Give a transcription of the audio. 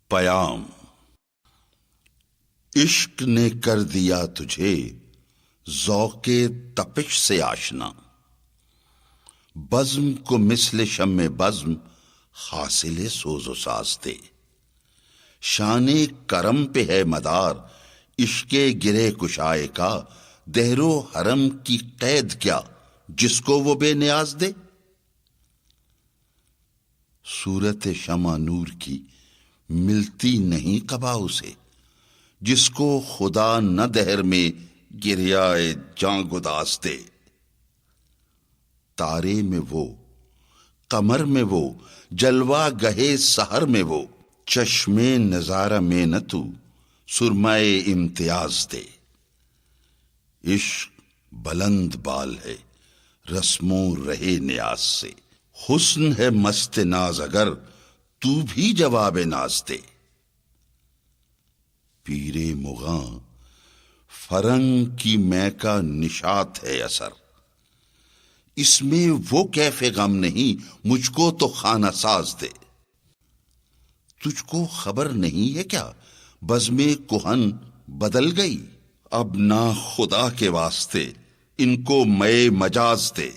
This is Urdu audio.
پیام عشق نے کر دیا تجھے ذوق تپش سے آشنا، بزم کو مثل شمع بزم حاصل سوز و ساز دے۔ شان کرم پہ ہے مدار عشق گرے کشائے کا، دہر و حرم کی قید کیا جس کو وہ بے نیاز دے۔ صورت شمع نور کی ملتی نہیں قبا اسے، جس کو خدا نہ دہر میں گریائے جاں گداز دے۔ تارے میں وہ، قمر میں وہ، جلوہ گہے سحر میں وہ، چشم نظارہ میں نہ تو سرمائے امتیاز دے۔ عشق بلند بال ہے رسموں رہے نیاز سے، حسن ہے مست ناز اگر تو بھی جواب ناز دے۔ پیر مغاں فرنگ کی میں کا نشاط ہے اثر، اس میں وہ کیف غم نہیں مجھ کو تو خانہ ساز دے۔ تجھ کو خبر نہیں ہے کیا بزم کہن بدل گئی، اب نہ خدا کے واسطے ان کو مے مجاز دے۔